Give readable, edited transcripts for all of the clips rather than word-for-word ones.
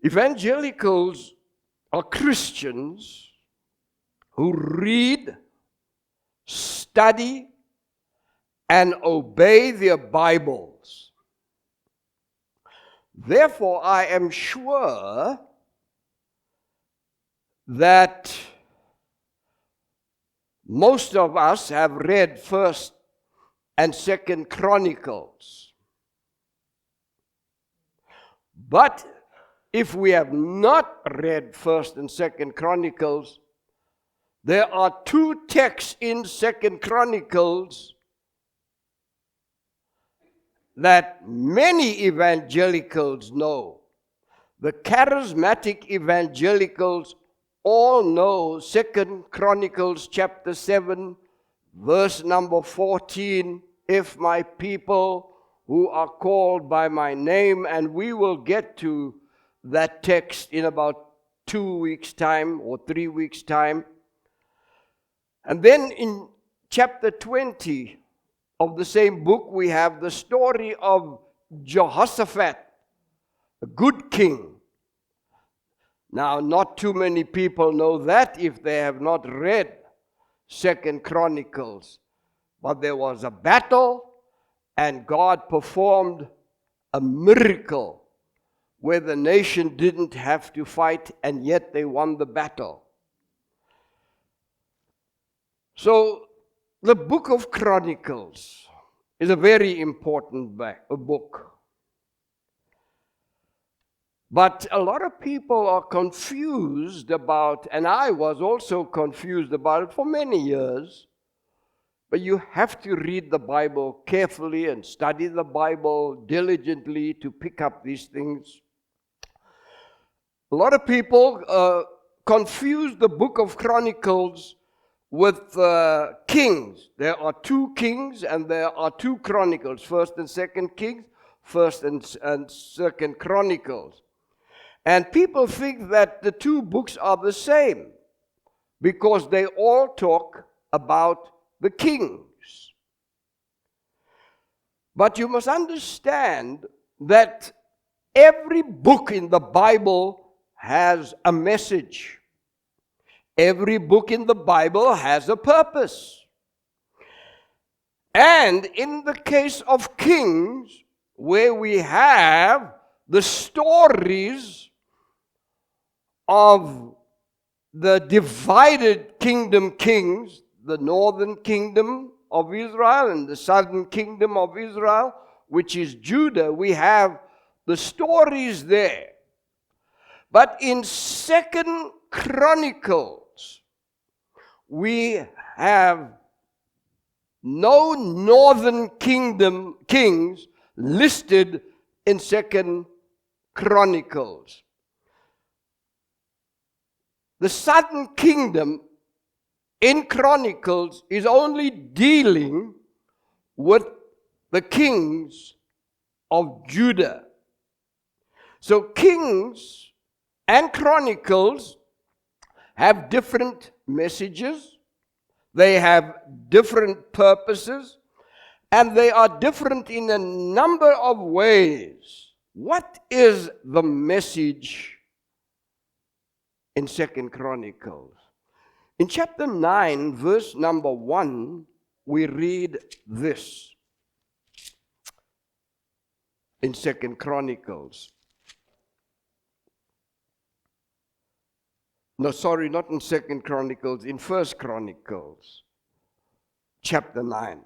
Evangelicals are Christians who read, study, and obey their Bibles. Therefore, I am sure that most of us have read 1st and 2nd Chronicles. But if we have not read 1st and 2nd Chronicles, there are 2 texts in 2nd Chronicles that many evangelicals know. The charismatic evangelicals all know 2nd Chronicles chapter 7, verse number 14, if my people who are called by my name, and we will get to that text in about 2 weeks' time or 3 weeks' time. And then in chapter 20 of the same book, we have the story of Jehoshaphat, a good king. Now, not too many people know that if they have not read 2nd Chronicles. But there was a battle, and God performed a miracle where the nation didn't have to fight, and yet they won the battle. So, the book of Chronicles is a very important book. But a lot of people are confused about, and I was also confused about it for many years, but you have to read the Bible carefully and study the Bible diligently to pick up these things. A lot of people confuse the book of Chronicles with kings. There are 2 kings and there are 2 chronicles, 1st and 2nd Kings, 1st and 2nd Chronicles. And people think that the 2 books are the same because they all talk about the kings. But you must understand that every book in the Bible has a message. Every book in the Bible has a purpose. And in the case of Kings, where we have the stories of the divided kingdom kings, the northern kingdom of Israel and the southern kingdom of Israel, which is Judah, we have the stories there. But in 2nd Chronicles, we have no northern kingdom kings listed in 2nd Chronicles. The southern kingdom in Chronicles is only dealing with the kings of Judah. So Kings and Chronicles have different messages, they have different purposes, and they are different in a number of ways. What is the message in 2nd Chronicles? In chapter 9, verse number 1, we read this in 2nd Chronicles. No, sorry, not in 2nd Chronicles, in 1st Chronicles, chapter 9.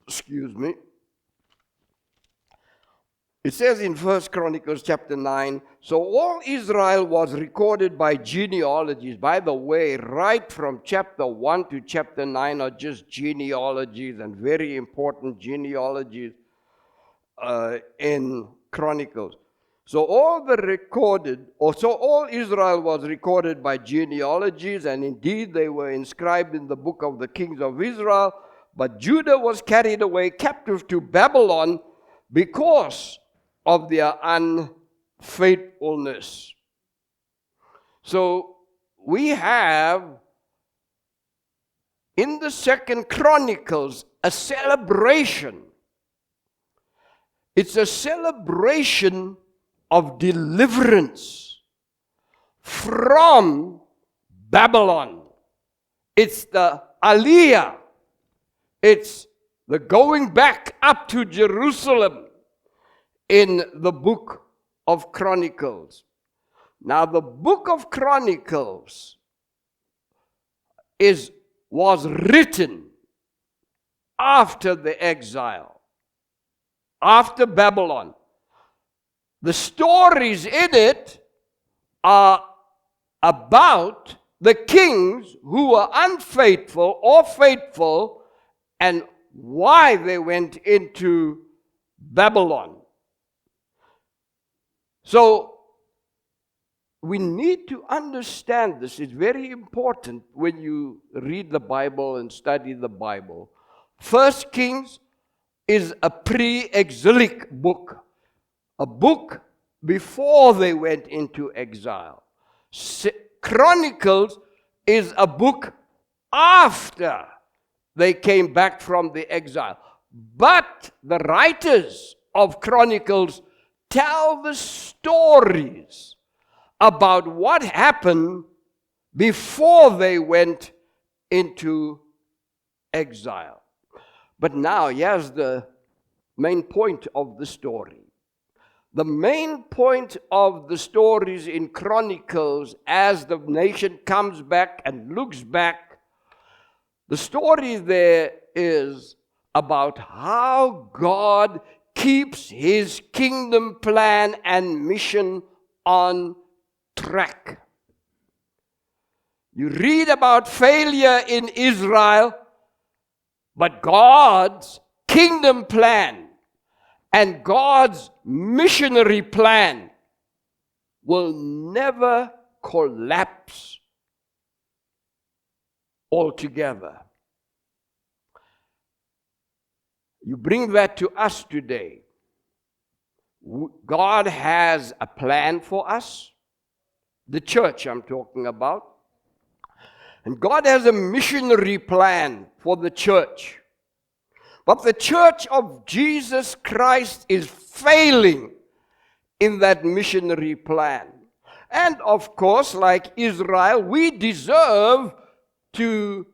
Excuse me. It says in 1st Chronicles chapter 9, so all Israel was recorded by genealogies. By the way, right from chapter 1 to chapter 9 are just genealogies and very important genealogies in Chronicles. So all Israel was recorded by genealogies, and indeed they were inscribed in the book of the kings of Israel. But Judah was carried away captive to Babylon because of their unfaithfulness. So we have in the 2nd Chronicles a celebration. It's a celebration of deliverance from Babylon. It's the Aliyah. It's the going back up to Jerusalem in the book of Chronicles. Now, the book of Chronicles was written after the exile, after Babylon. The stories in it are about the kings who were unfaithful or faithful and why they went into Babylon. So, we need to understand this. It's very important when you read the Bible and study the Bible. First Kings is a pre-exilic book, a book before they went into exile. Chronicles is a book after they came back from the exile. But the writers of Chronicles tell the stories about what happened before they went into exile. But now, here's the main point of the story. The main point of the stories in Chronicles, as the nation comes back and looks back, the story there is about how God keeps His kingdom plan and mission on track. You read about failure in Israel, but God's kingdom plan and God's missionary plan will never collapse altogether. You bring that to us today. God has a plan for us, the church I'm talking about. And God has a missionary plan for the church. But the church of Jesus Christ is failing in that missionary plan. And of course, like Israel, we deserve to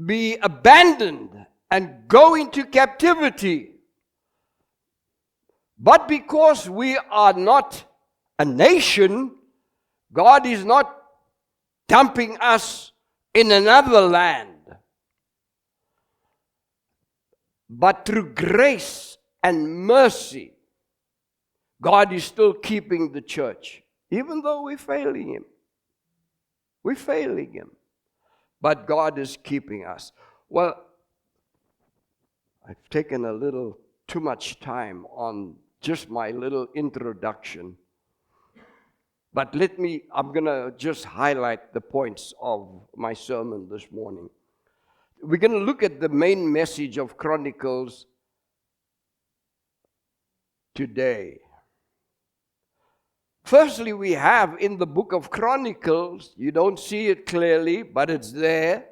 be abandoned and go into captivity. But because we are not a nation, God is not dumping us in another land. But through grace and mercy, God is still keeping the church, even though we're failing Him. We're failing Him. But God is keeping us. Well, I've taken a little too much time on just my little introduction. But I'm going to just highlight the points of my sermon this morning. We're going to look at the main message of Chronicles today. Firstly, we have in the book of Chronicles, you don't see it clearly, but it's there.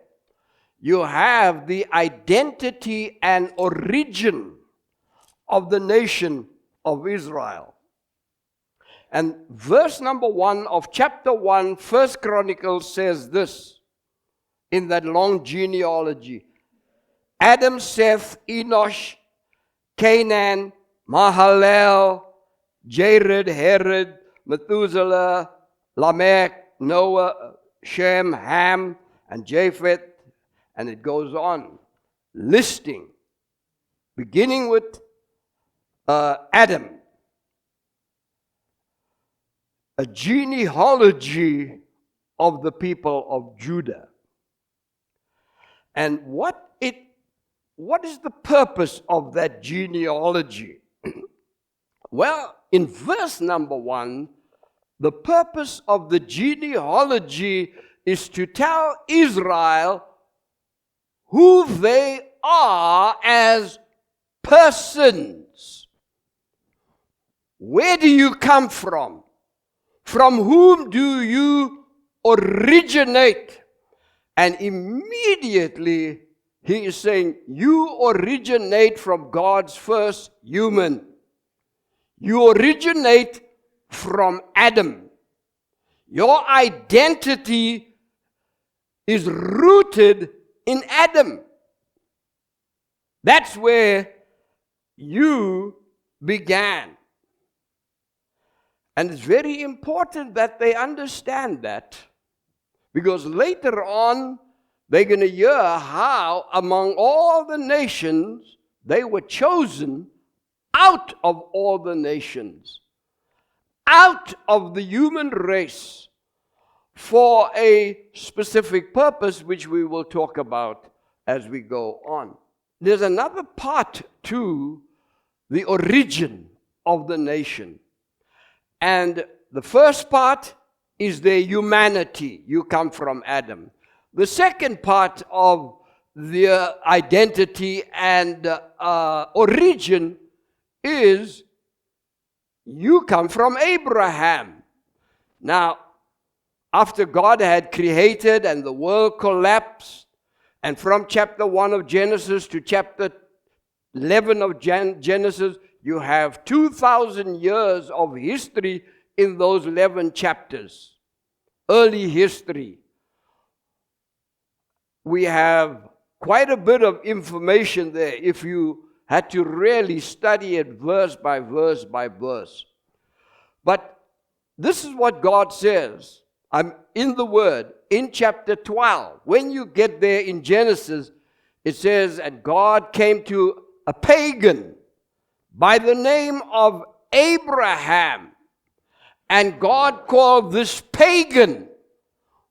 You have the identity and origin of the nation of Israel. And verse number 1 of chapter 1, 1 Chronicles says this, in that long genealogy. Adam, Seth, Enosh, Canaan, Mahalalel, Jared, Herod, Methuselah, Lamech, Noah, Shem, Ham, and Japheth. And it goes on, listing, beginning with Adam. A genealogy of the people of Judah. And what is the purpose of that genealogy? Well, in verse number 1, the purpose of the genealogy is to tell Israel who they are as persons. Where do you come from? From whom do you originate? And immediately he is saying, you originate from God's first human. You originate from Adam. Your identity is rooted in Adam. That's where you began. And it's very important that they understand that, because later on they're going to hear how among all the nations they were chosen out of all the nations, out of the human race, for a specific purpose, which we will talk about as we go on. There's another part to the origin of the nation. And the first part is their humanity. You come from Adam. The second part of their identity and origin is you come from Abraham. Now, after God had created and the world collapsed, and from chapter 1 of Genesis to chapter 11 of Genesis, you have 2,000 years of history in those 11 chapters. Early history. We have quite a bit of information there if you had to really study it verse by verse by verse. But this is what God says. I'm in the Word, in chapter 12. When you get there in Genesis, it says, and God came to a pagan by the name of Abraham. And God called this pagan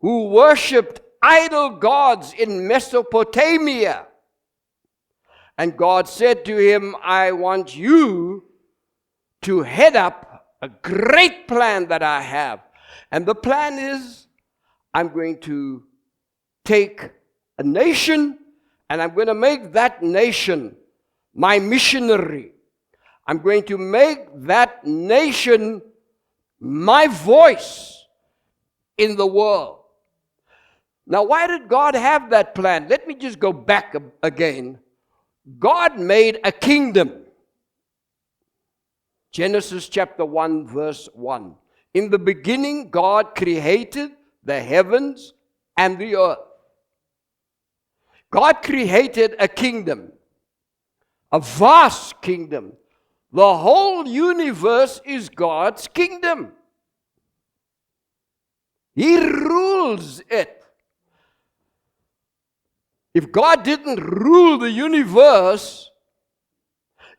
who worshipped idol gods in Mesopotamia. And God said to him, I want you to head up a great plan that I have. And the plan is, I'm going to take a nation and I'm going to make that nation my missionary. I'm going to make that nation my voice in the world. Now, why did God have that plan? Let me just go back again. God made a kingdom. Genesis chapter 1, verse 1. In the beginning, God created the heavens and the earth. God created a kingdom, a vast kingdom. The whole universe is God's kingdom. He rules it. If God didn't rule the universe,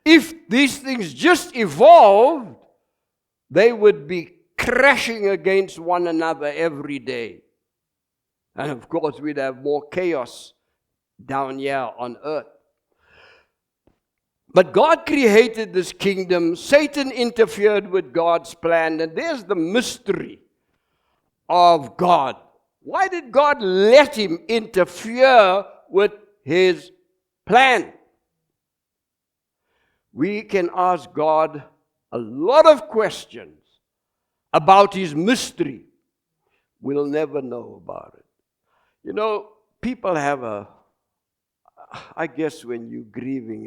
if these things just evolved, they would be crashing against one another every day. And of course, we'd have more chaos down here on earth. But God created this kingdom. Satan interfered with God's plan. And there's the mystery of God. Why did God let him interfere with his plan? We can ask God a lot of questions about his mystery. We'll never know about it. You know, people have I guess when you're grieving,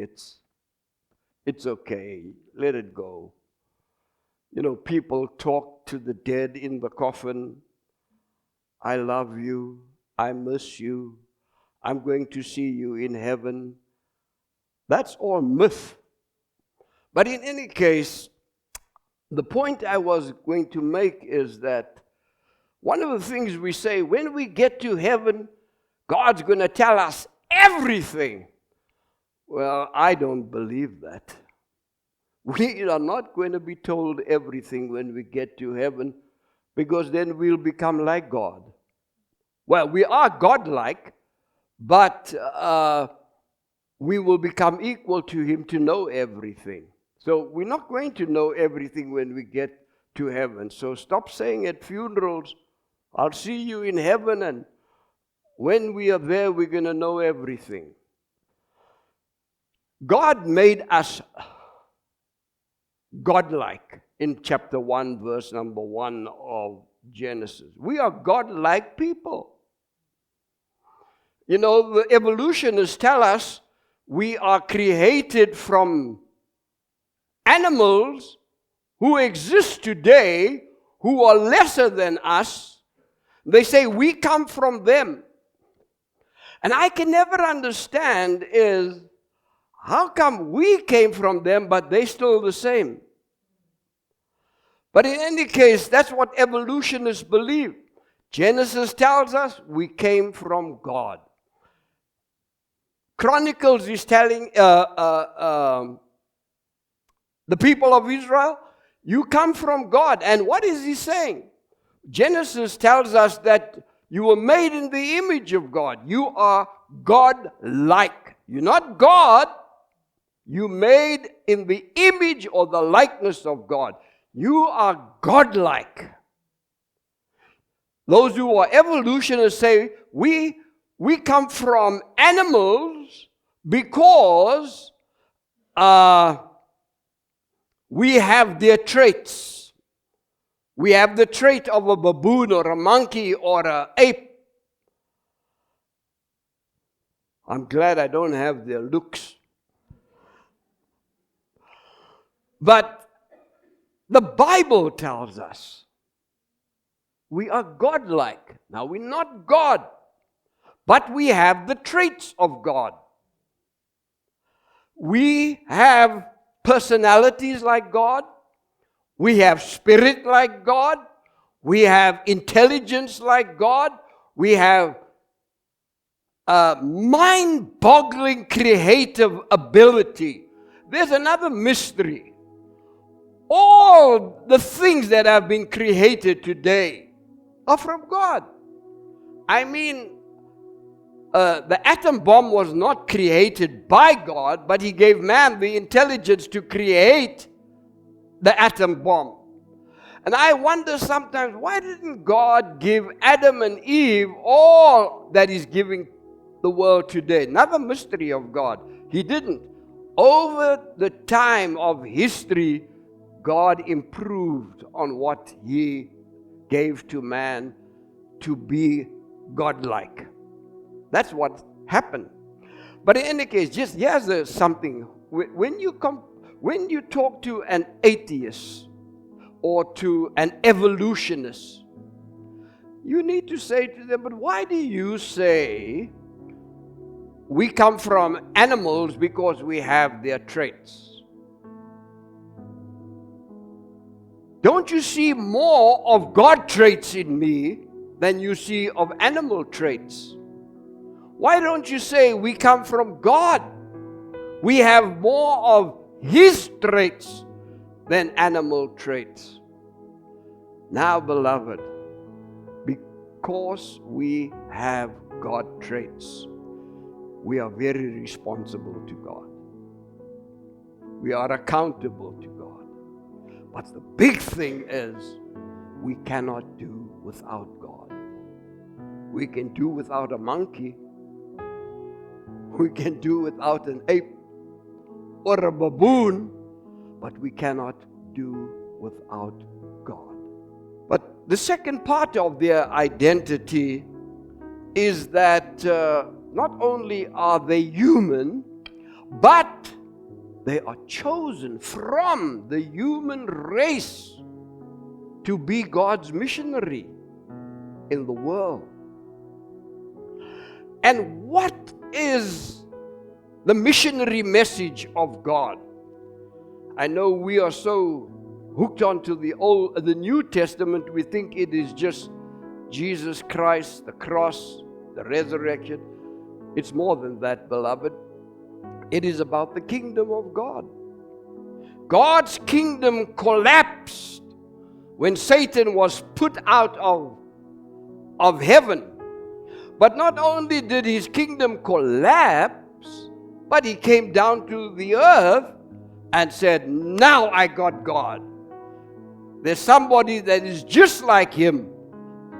it's okay. Let it go. You know, people talk to the dead in the coffin. I love you. I miss you. I'm going to see you in heaven. That's all myth. But in any case, the point I was going to make is that one of the things we say, when we get to heaven, God's going to tell us everything. Well, I don't believe that. We are not going to be told everything when we get to heaven, because then we'll become like God. Well, we are godlike, but we will become equal to him to know everything. So we're not going to know everything when we get to heaven. So stop saying at funerals, I'll see you in heaven, and when we are there, we're going to know everything. God made us godlike in chapter 1, verse number 1 of Genesis. We are godlike people. You know, the evolutionists tell us we are created from animals who exist today, who are lesser than us, they say we come from them. And I can never understand is, how come we came from them, but they still the same? But in any case, that's what evolutionists believe. Genesis tells us we came from God. Chronicles is telling the people of Israel, you come from God. And what is he saying? Genesis tells us that you were made in the image of God. You are godlike. You're not God. You made in the image or the likeness of God. You are godlike. Those who are evolutionists say we come from animals because we have their traits. We have the trait of a baboon or a monkey or an ape. I'm glad I don't have their looks. But the Bible tells us we are godlike. Now, we're not God, but we have the traits of God. We have personalities like God. We have spirit like God. We have intelligence like God. We have mind-boggling creative ability. There's another mystery. All the things that have been created today are from God. I mean, the atom bomb was not created by God, but he gave man the intelligence to create the atom bomb. And I wonder sometimes, why didn't God give Adam and Eve all that he's giving the world today? Another mystery of God. He didn't. Over the time of history, God improved on what he gave to man to be godlike. That's what happened. But in any case, just here's something. When you talk to an atheist or to an evolutionist, you need to say to them, but why do you say we come from animals because we have their traits? Don't you see more of God traits in me than you see of animal traits? Why don't you say we come from God? We have more of His traits than animal traits. Now, beloved, because we have God traits, we are very responsible to God. We are accountable to God. But the big thing is, we cannot do without God. We can do without a monkey. We can do without an ape or a baboon, but we cannot do without God. But the second part of their identity is that not only are they human, but they are chosen from the human race to be God's missionary in the world. And what is the missionary message of God? I know we are so hooked onto the New Testament, we think it is just Jesus Christ, the cross, the resurrection. It's more than that, beloved. It is about the kingdom of God. God's kingdom collapsed when Satan was put out of heaven. But not only did his kingdom collapse, but he came down to the earth and said, now I got God. There's somebody that is just like him.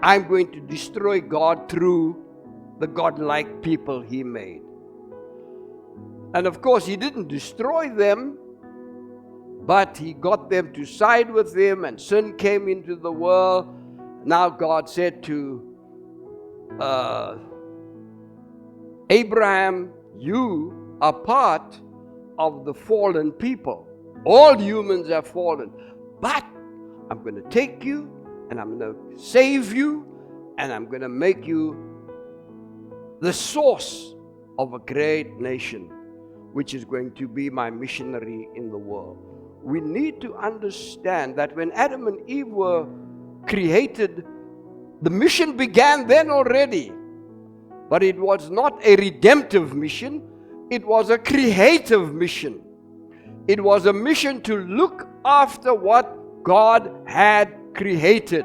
I'm going to destroy God through the godlike people he made. And of course, he didn't destroy them, but he got them to side with him, and sin came into the world. Now God said to Abraham, you are part of the fallen people. All humans have fallen. But I'm going to take you and I'm going to save you and I'm going to make you the source of a great nation, which is going to be my missionary in the world. We need to understand that when Adam and Eve were created, the mission began then already. But it was not a redemptive mission. It was a creative mission. It was a mission to look after what God had created.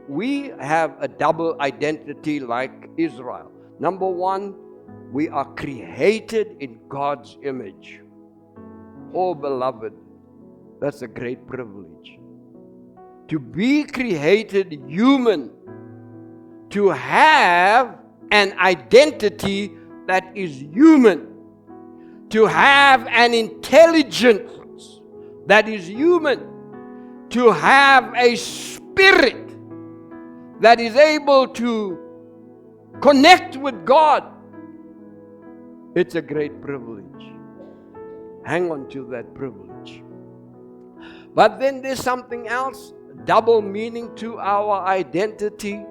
We have a double identity like Israel. Number one, we are created in God's image. Oh, beloved, that's a great privilege. To be created human, to have an identity that is human, to have an intelligence that is human, to have a spirit that is able to connect with God. It's a great privilege. Hang on to that privilege. But then there's something else, double meaning to our identity.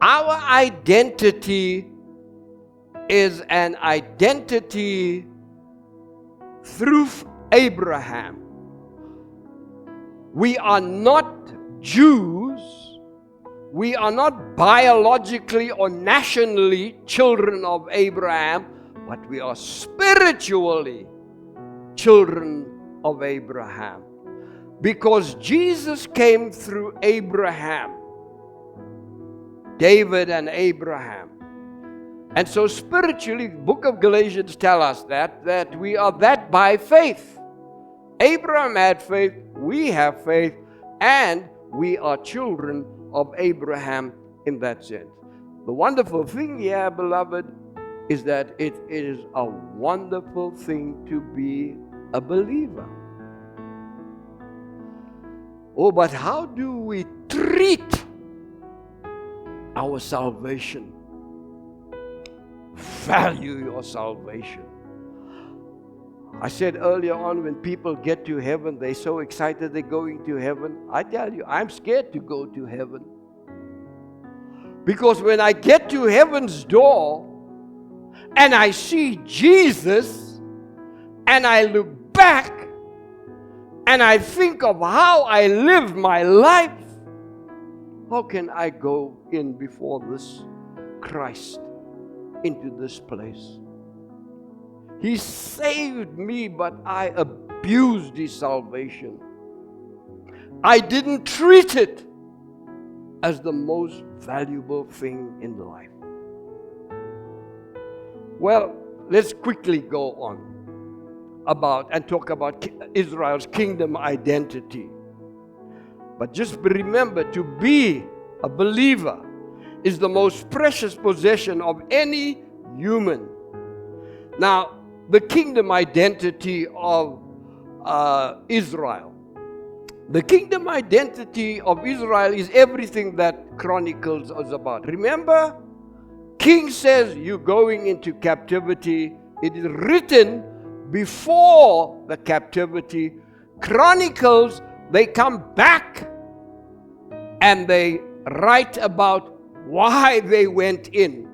Our identity is an identity through Abraham. We are not Jews. We are not biologically or nationally children of Abraham, but we are spiritually children of Abraham. Because Jesus came through Abraham, David and Abraham. And so spiritually, the book of Galatians tells us that we are that by faith. Abraham had faith, we have faith, and we are children of Abraham in that sense. The wonderful thing here, beloved, is that it is a wonderful thing to be a believer. Oh, but how do we treat our salvation? Value your salvation. I said earlier on, when people get to heaven, they're so excited they're going to heaven. I tell you, I'm scared to go to heaven. Because when I get to heaven's door and I see Jesus and I look back and I think of how I lived my life, how can I go in before this Christ into this place? He saved me, but I abused His salvation. I didn't treat it as the most valuable thing in life. Well, let's quickly go on and talk about Israel's kingdom identity. But just remember, to be a believer is the most precious possession of any human. Now, the kingdom identity of Israel. The kingdom identity of Israel is everything that Chronicles is about. Remember, King says you're going into captivity. It is written before the captivity. Chronicles, they come back and they write about why they went in.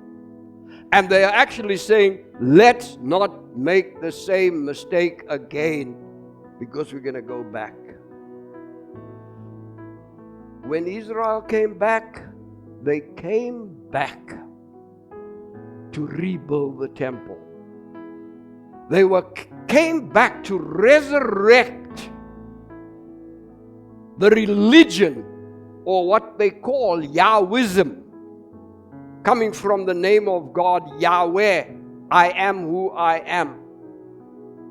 And they are actually saying, let's not make the same mistake again, because we're going to go back. When Israel came back, they came back to rebuild the temple. They came back to resurrect the religion, or what they call Yahwism, coming from the name of God, Yahweh. I am who I am.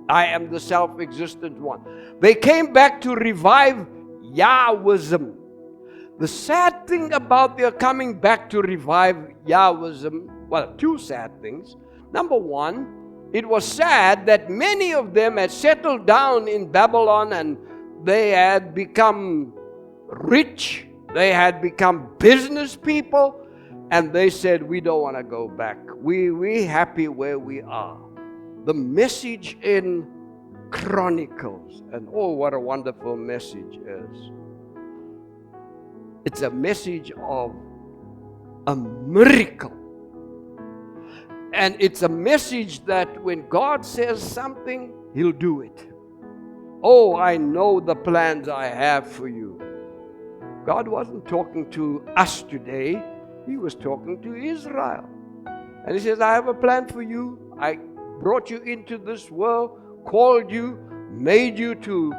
I am the self-existent one. They came back to revive Yahwism. The sad thing about their coming back to revive Yahwism, well, two sad things. Number one, it was sad that many of them had settled down in Babylon and they had become rich. They had become business people. And they said, we don't want to go back. We happy where we are. The message in Chronicles, and oh, what a wonderful message is. It's a message of a miracle. And it's a message that when God says something, He'll do it. Oh, I know the plans I have for you. God wasn't talking to us today. He was talking to Israel. And He says, I have a plan for you. I brought you into this world, called you, made you to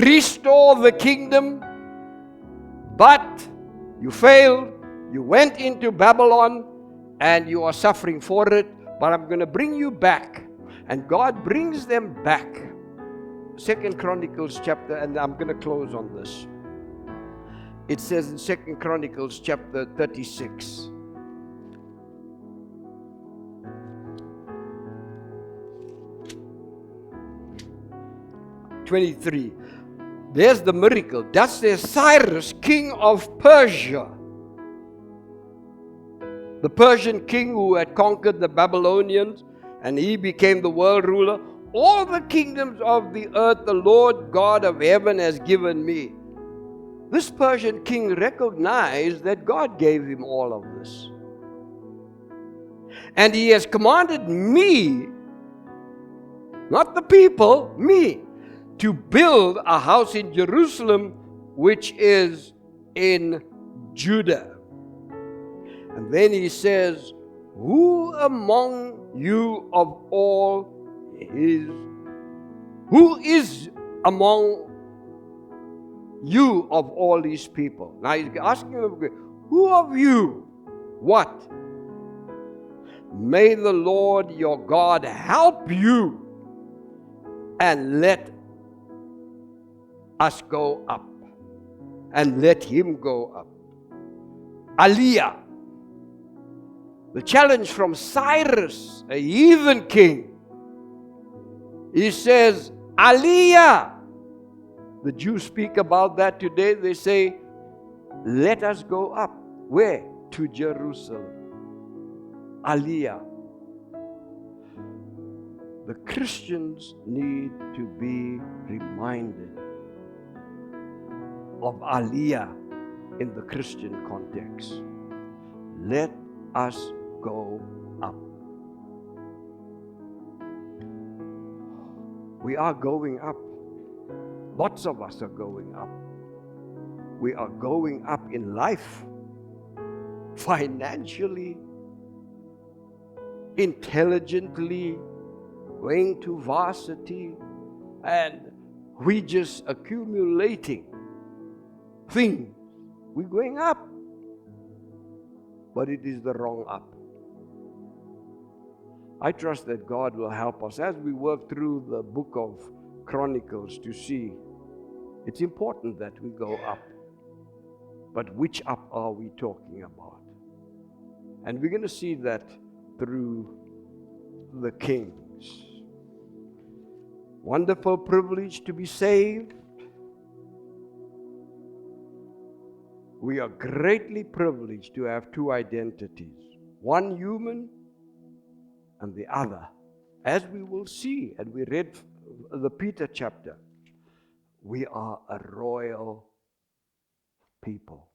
restore the kingdom. But you failed. You went into Babylon and you are suffering for it. But I'm going to bring you back. And God brings them back. 2 Chronicles chapter, and I'm going to close on this. It says in 2 Chronicles chapter 36. There's the miracle. Thus there's Cyrus, king of Persia. The Persian king who had conquered the Babylonians, and he became the world ruler. All the kingdoms of the earth the Lord God of heaven has given me. This Persian king recognized that God gave him all of this. And he has commanded me, not the people, me, to build a house in Jerusalem, which is in Judah. And then he says, who is among you of all these people? Now he's asking them, who of you? What? May the Lord your God help you and let us go up. And let him go up. Aliyah. The challenge from Cyrus, a heathen king. He says, Aliyah. The Jews speak about that today. They say, let us go up. Where? To Jerusalem. Aliyah. The Christians need to be reminded of Aliyah in the Christian context. Let us go up. We are going up. Lots of us are going up. We are going up in life, financially, intelligently, going to varsity, and we just accumulating things. We're going up. But it is the wrong up. I trust that God will help us as we work through the book of Chronicles to see it's important that we go up. But which up are we talking about? And we're going to see that through the kings. Wonderful privilege to be saved. We are greatly privileged to have two identities. One human and the other. As we will see, and we read the Peter chapter, we are a royal people.